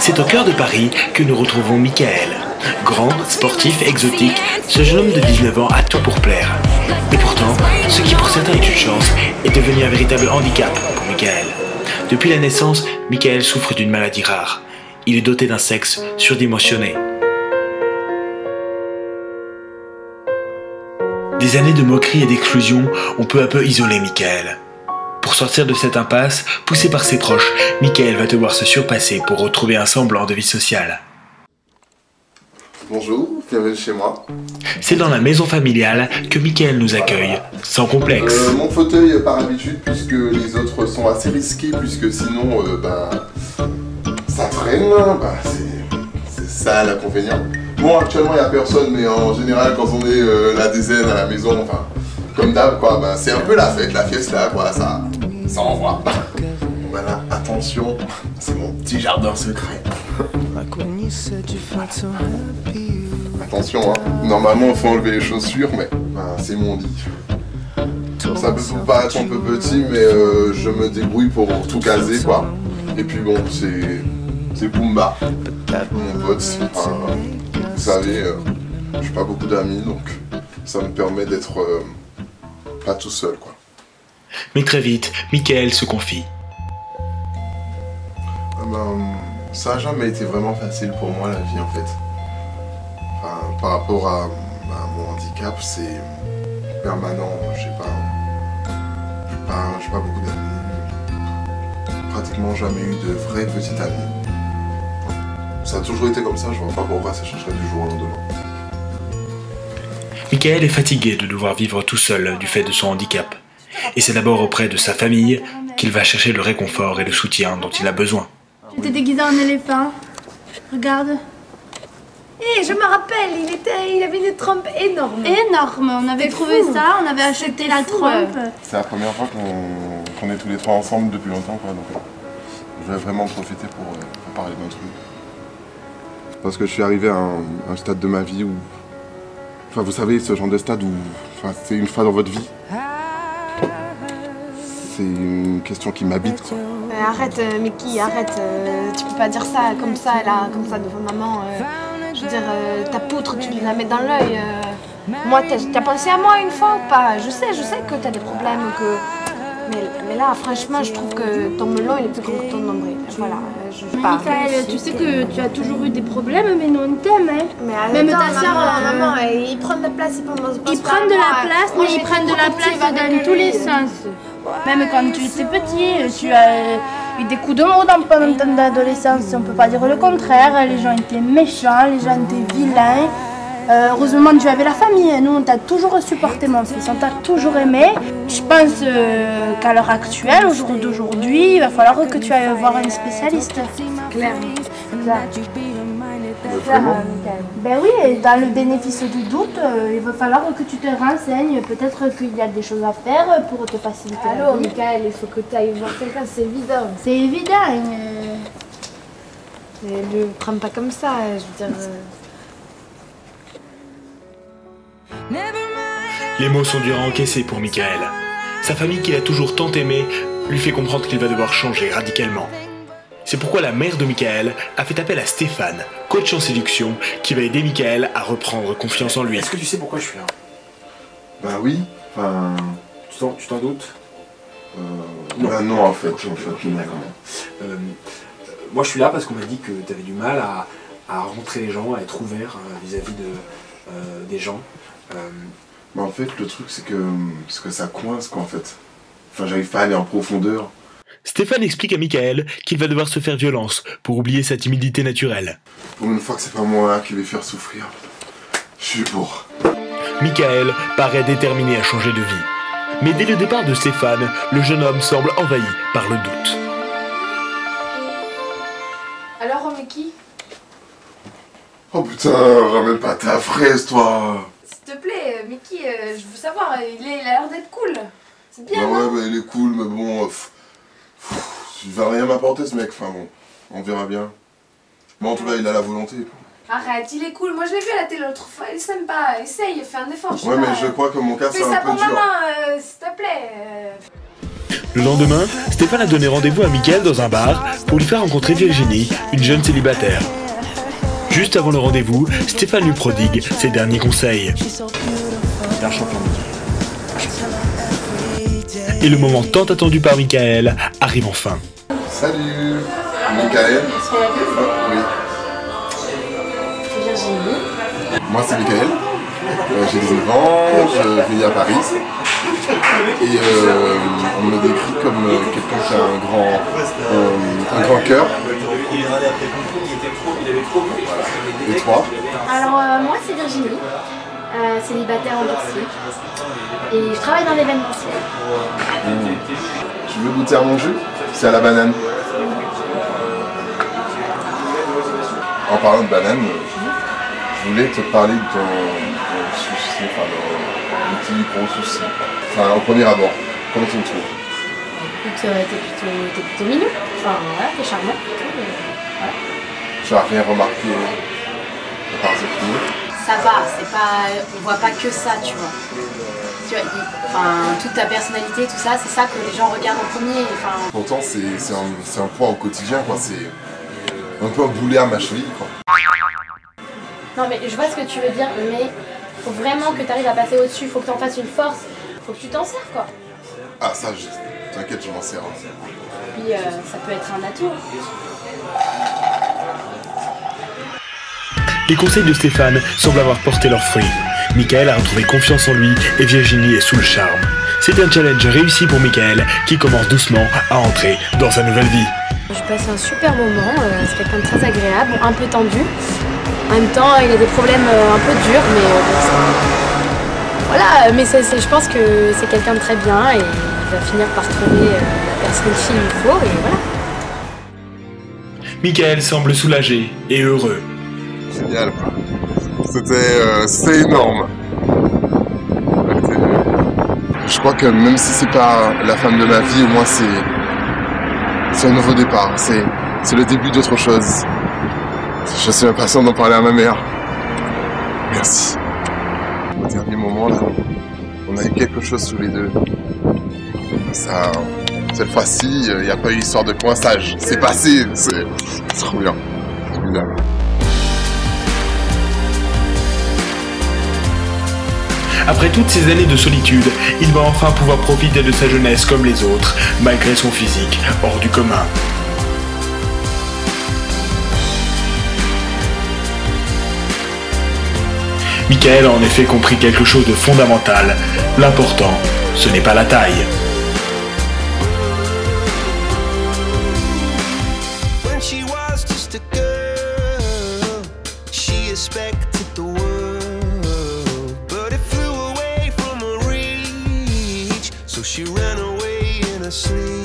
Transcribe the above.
C'est au cœur de Paris que nous retrouvons Michael. Grand, sportif, exotique, ce jeune homme de 19 ans a tout pour plaire. Et pourtant, ce qui pour certains est une chance est devenu un véritable handicap pour Michael. Depuis la naissance, Michael souffre d'une maladie rare. Il est doté d'un sexe surdimensionné. Des années de moquerie et d'exclusion ont peu à peu isolé Michael. Pour sortir de cette impasse, poussé par ses proches, Michael va devoir se surpasser pour retrouver un semblant de vie sociale. Bonjour, bienvenue chez moi. C'est dans la maison familiale que Michael nous accueille, sans complexe. Mon fauteuil par habitude, puisque les autres sont assez risqués, puisque sinon, ça freine, c'est ça l'inconvénient. Bon, actuellement, il n'y a personne, mais en général, quand on est la dizaine à la maison, enfin, comme d'hab, quoi, c'est un peu la fête, la fiesta, quoi, ça envoie. Voilà, attention, c'est mon petit jardin secret. Attention, hein. Normalement il faut enlever les chaussures, mais c'est mon lit. Ça peut paraître un peu petit, mais je me débrouille pour tout caser, quoi. Et puis bon, c'est Pumba, mon pote. Vous savez, j'ai pas beaucoup d'amis, donc ça me permet d'être pas tout seul, quoi. Mais très vite, Michael se confie. Ça n'a jamais été vraiment facile pour moi la vie en fait. Enfin, par rapport à mon handicap, c'est permanent. J'ai pas beaucoup d'amis. Pratiquement jamais eu de vrais petits amis. Ça a toujours été comme ça, je vois pas pourquoi ça changerait du jour au lendemain. Michael est fatigué de devoir vivre tout seul du fait de son handicap. Et c'est d'abord auprès de sa famille qu'il va chercher le réconfort et le soutien dont il a besoin. J'étais déguisé en éléphant. Regarde. Et je me rappelle, il avait une trompe énorme. Énorme. On avait trouvé ça, on avait acheté la trompe. C'est la première fois qu'on est tous les trois ensemble depuis longtemps, quoi. Donc, je vais vraiment profiter pour parler d'un truc. Parce que je suis arrivé à un stade de ma vie où... Enfin, vous savez, ce genre de stade où... Enfin, c'est une fois dans votre vie. C'est une question qui m'habite, quoi. Arrête, Mickey, arrête. Tu peux pas dire ça comme ça, là, comme ça devant maman. Je veux dire, ta poutre, tu la mets dans l'œil. Moi, t'as pensé à moi une fois ou pas? Je sais que t'as des problèmes, que... Mais là, franchement, je trouve que ton melon, il est plus grand que ton nombril. Voilà, je sais pas. Michael, tu sais que tu as toujours eu des problèmes, mais nous on t'aime, hein. Mais même ta soeur, maman, ils prennent de la place, ils prennent de la place, mais ils prennent de la place dans tous les sens. Même quand tu étais petit, tu as eu des coups de mots pendant ton adolescence, on peut pas dire le contraire. Les gens étaient méchants, les gens étaient vilains. Heureusement tu avais la famille, nous on t'a toujours supporté mon fils, on t'a toujours aimé. Je pense qu'à l'heure actuelle, au jour d'aujourd'hui, il va falloir que tu ailles voir un spécialiste. Claire. Ben oui, et dans le bénéfice du doute, il va falloir que tu te renseignes. Peut-être qu'il y a des choses à faire pour te faciliter la Allô, vie. Michael, il faut que tu ailles voir quelqu'un, c'est évident. C'est évident. Mais ne prends pas comme ça, je veux dire... Les mots sont durs à encaisser pour Michael. Sa famille, qu'il a toujours tant aimé, lui fait comprendre qu'il va devoir changer radicalement. C'est pourquoi la mère de Michael a fait appel à Stéphane, coach en séduction, qui va aider Michael à reprendre confiance en lui. Est-ce que tu sais pourquoi je suis là? Bah oui, enfin... Tu t'en doutes? Non, en fait, moi je suis là parce qu'on m'a dit que tu avais du mal à rencontrer les gens, à être ouvert vis-à-vis des gens. Mais en fait, le truc, c'est que ça coince, quoi, en fait. Enfin, j'arrive pas à aller en profondeur. Stéphane explique à Michael qu'il va devoir se faire violence pour oublier sa timidité naturelle. Pour une fois que c'est pas moi qui vais faire souffrir, je suis pour. Michael paraît déterminé à changer de vie. Mais dès le départ de Stéphane, le jeune homme semble envahi par le doute. Alors, Mickey? Oh putain, ramène pas ta fraise, toi! S'il te plaît, Mickey, je veux savoir, il a l'air d'être cool. C'est bien, Bah ouais, non? bah il est cool, mais bon... il va rien m'apporter, ce mec, enfin bon, on verra bien. Mais en tout cas, il a la volonté. Arrête, il est cool. Moi, je l'ai vu à la télé l'autre fois. Il est sympa. Essaye, fais un effort. Ouais, mais je crois que mon cas, c'est un peu dur. Fais ça pour maman, s'il te plaît. Le lendemain, Stéphane a donné rendez-vous à Mickaël dans un bar pour lui faire rencontrer Virginie, une jeune célibataire. Juste avant le rendez-vous, Stéphane lui prodigue ses derniers conseils. T'es un champion. Et le moment tant attendu par Mickaël arrive enfin. Salut, Mickaël. Oui. Virginie. Moi c'est Mickaël. J'ai 19 ans, je vis à Paris. Et on me décrit comme quelqu'un qui a un grand cœur. Voilà. Et toi? Alors moi c'est Virginie, célibataire en boursier. Et je travaille dans l'événementiel. Tu veux goûter à mon jus? C'est à la banane. En parlant de banane, je voulais te parler de ton souci, enfin de petit gros souci. Enfin, au premier abord, comment tu me trouves? Écoute, t'es plutôt mignon. Enfin voilà, t'es charmant. Voilà. Tu n'as rien remarqué à part ce film? Ça va, c'est pas. On voit pas que ça, tu vois. Tu vois, enfin, toute ta personnalité, tout ça, c'est ça que les gens regardent en premier. Enfin... Pourtant, c'est un poids au quotidien, quoi. C'est un peu un boulet à ma cheville, quoi. Non mais je vois ce que tu veux dire, mais faut vraiment que tu arrives à passer au-dessus, faut que tu en fasses une force, faut que tu t'en sers quoi. Ah ça, t'inquiète, je m'en sers. Puis ça peut être un atout. Les conseils de Stéphane semblent avoir porté leurs fruits. Mickaël a retrouvé confiance en lui et Virginie est sous le charme. C'est un challenge réussi pour Mickaël qui commence doucement à entrer dans sa nouvelle vie. Je passe un super moment, c'est quelqu'un de très agréable, un peu tendu. En même temps, il a des problèmes un peu durs, mais voilà, mais je pense que c'est quelqu'un de très bien et il va finir par trouver la personne qu'il lui faut et voilà. Mickaël semble soulagé et heureux. Génial. C'était énorme. Je crois que même si c'est pas la femme de ma vie, au moins c'est un nouveau départ. C'est le début d'autre chose. Je suis impatient d'en parler à ma mère. Merci. Au dernier moment, là, on a eu quelque chose tous les deux. Ça, cette fois-ci, il n'y a pas eu histoire de coinçage. C'est passé. C'est trop bien. C'est bien. Après toutes ces années de solitude, il va enfin pouvoir profiter de sa jeunesse comme les autres, malgré son physique hors du commun. Mickaël a en effet compris quelque chose de fondamental. L'important, ce n'est pas la taille. She ran away in her sleep.